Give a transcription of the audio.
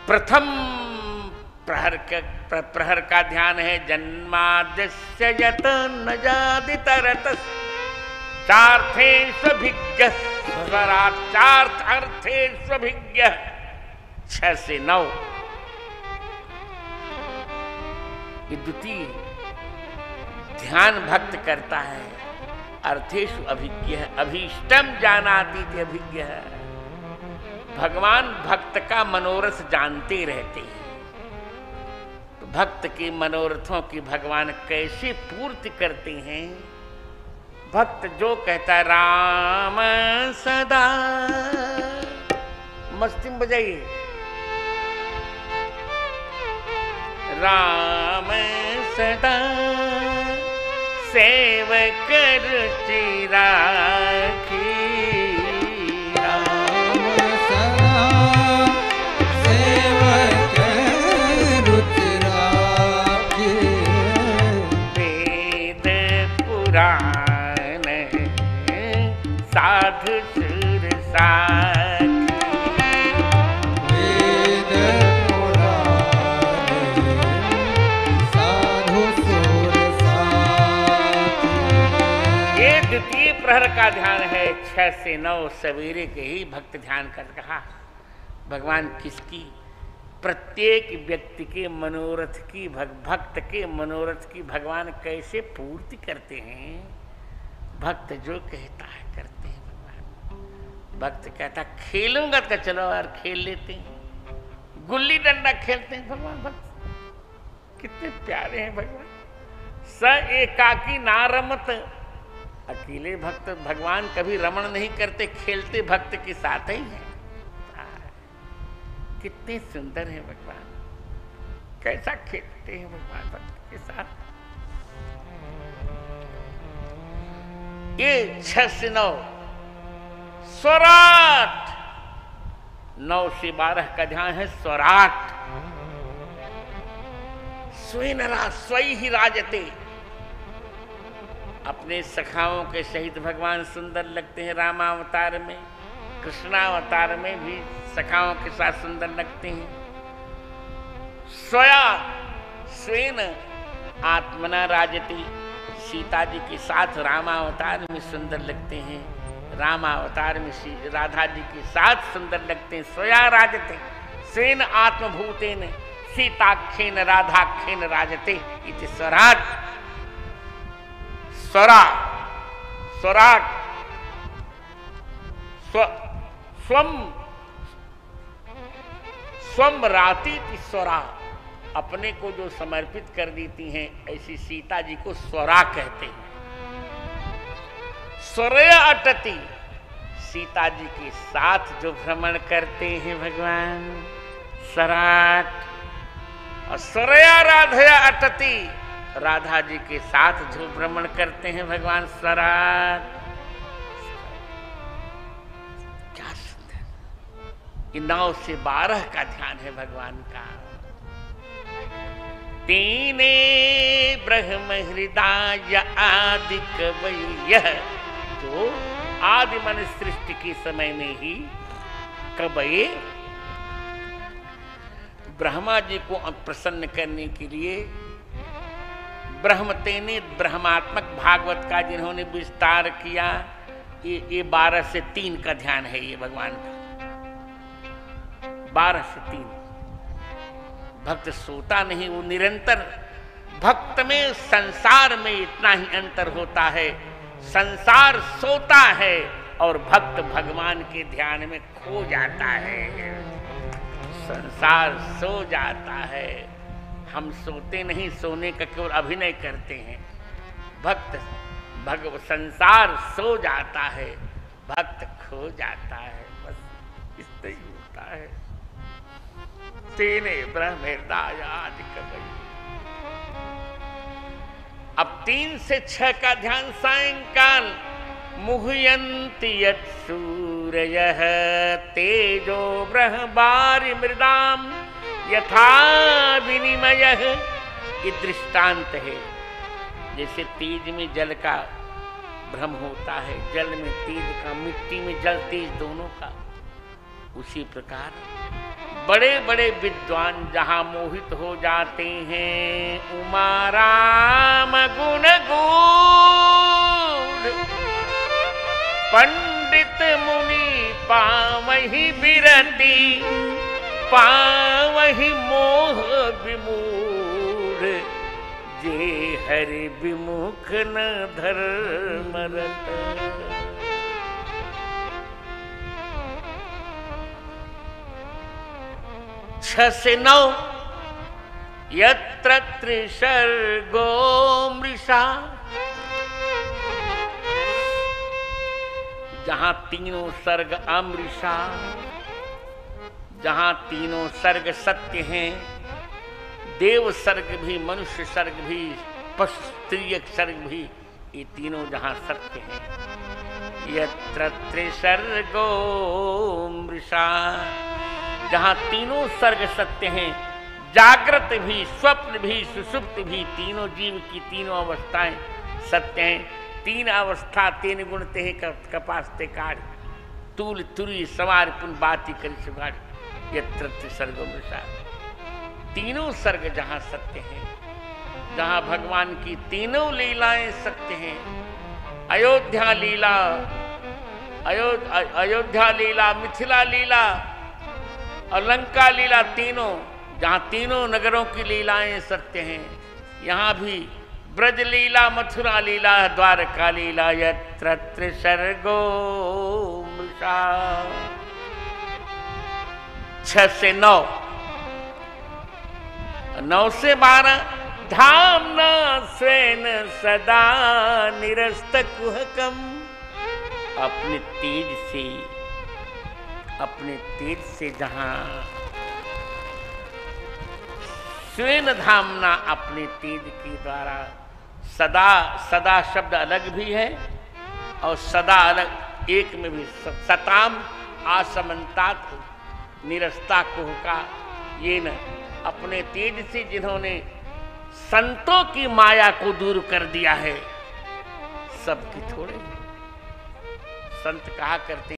प्रथम प्रहर का ध्यान है जन्माद्यस्य यत न जाति तरत चार्थे स्वभिज्ञ स्वराचार्थ अर्थे स्वभिज्ञ 6 से 9। ये द्वितीय ध्यान भक्त करता है। अर्थेषु अभिज्ञ अभीष्टम जानाति ते अभिज्ञ। भगवान भक्त का मनोरथ जानते रहते हैं। तो भक्त के मनोरथों की भगवान कैसे पूर्ति करते हैं? भक्त जो कहता है राम सदा, मस्ती में बजाइए, राम सदा सेवक रुचि राखी, राम सदा सेवक रुचि राखी। वेद पुराण साधु सुर साखी, वेद पुराण साधु सुर साखी। ये द्वितीय प्रहर का ध्यान है। 6 से 9 सवेरे के ही भक्त ध्यान कर कहा। भगवान किसकी? प्रत्येक व्यक्ति के मनोरथ की भक्त के मनोरथ की भगवान कैसे पूर्ति करते हैं? भक्त जो कहता है करते हैं भगवान। भक्त कहता खेलूंगा तो चलो यार खेल लेते हैं, गुल्ली डंडा खेलते हैं भगवान। भक्त कितने प्यारे हैं भगवान। स एकाकी ना रमत, अकेले भक्त भगवान कभी रमण नहीं करते, खेलते भक्त के साथ ही हैं। कितने सुंदर हैं भगवान, कैसा खेलते हैं भगवान भक्त के साथ। ये 6 से 9 स्वराट, 9 से 12 का ध्यान है स्वराट। स्वेनरा स्वई ही राजते, अपने सखाओं के सहित भगवान सुंदर लगते हैं। रामावतार में, कृष्णावतार में भी सखाओं के साथ सुंदर लगते हैं। स्वया स्वेन आत्मना राजती, सीता जी के साथ रामावतार में सुंदर लगते हैं। रामावतार में राधा जी के साथ सुंदर लगते हैं। स्वया राजते स्वेन आत्मभूतेन सीताख्येन राधाख्येन राजते इति स्वराट। स्वराट स्वम राती स्वरा, अपने को जो समर्पित कर देती हैं ऐसी सीता जी को स्वरा कहते हैं। स्वरय अटति, सीता जी के साथ जो भ्रमण करते हैं भगवान स्वराट। और स्वरया राधया अटति, राधा जी के साथ जो भ्रमण करते हैं भगवान स्वराट। क्या सुंदर। 9 से 12 का ध्यान है भगवान का। तेने ब्रह्म हृदय आदि कवय, जो आदि मन सृष्टि के समय में ही कवये ब्रह्मा जी को प्रसन्न करने के लिए ब्रह्म तेने ब्रह्मात्मक भागवत का जिन्होंने विस्तार किया, ये 12 से 3 का ध्यान है। ये भगवान का 12 से 3। भक्त सोता नहीं, वो निरंतर भक्त में संसार में इतना ही अंतर होता है। संसार सोता है और भक्त भगवान के ध्यान में खो जाता है। संसार सो जाता है, हम सोते नहीं, सोने का केवल अभिनय करते हैं। भक्त संसार सो जाता है, भक्त खो जाता है। बस इतना ही होता है। तेने ब्रह्म हृदय आदि कवय। अब 3 से 6 का ध्यान सायंकाल। मुह्यन्ति यत् सूरयः तेजो ब्रह्मारि मृदाम यथा विनिमयः। ये दृष्टांत है। जैसे तेज में जल का भ्रम होता है, जल में तेज का, मिट्टी में जल तेज दोनों का, उसी प्रकार बड़े बड़े विद्वान जहां मोहित हो जाते हैं, उमा राम गुण गूढ़ पंडित मुनि पावहि बिरति, पावहि मोह विमूढ़, जे हरि विमुख न धर्मरत। छह से 9 यत्र त्रिसर्गो मृषा, जहां तीनों सर्ग अमृषा, जहां तीनों सर्ग सत्य हैं, देव सर्ग भी, मनुष्य सर्ग भी, पशु स्त्रीयक सर्ग भी, ये तीनों जहां सत्य हैं। यत्र त्रिसर्गो मृषा, जहां तीनों सर्ग सत्य हैं, जागृत भी, स्वप्न भी, सुषुप्त भी, तीनों जीव की तीनों अवस्थाएं सत्य हैं। 3 अवस्था 3 गुण ते कपास ते काढ़, तूल तुरी सवार पुन बाती करी सुगाड़। यत्र त्रिसर्गो मृषा, तीनों सर्ग जहां सत्य हैं, जहां भगवान की तीनों लीलाएं सत्य हैं। अयोध्या लीला, अयोध्या लीला, मिथिला लीला और लंका लीला, तीनों जहां तीनों नगरों की लीलाएं सत्य हैं, यहां भी ब्रज लीला, मथुरा लीला, द्वारका लीला। यत्र त्रिसर्गो मृषा। 6 से 9, 9 से 12 धामना स्वेन सदा निरस्त कुहकम, अपने तेज से जहां स्वेन धामना, अपने तेज के द्वारा सदा, सदा शब्द अलग भी है और सदा अलग एक में भी, सताम आसमंतात निरस्ता कुहका, ये न अपने तेज से जिन्होंने संतों की माया को दूर कर दिया है, सबकी थोड़े संत कहा करते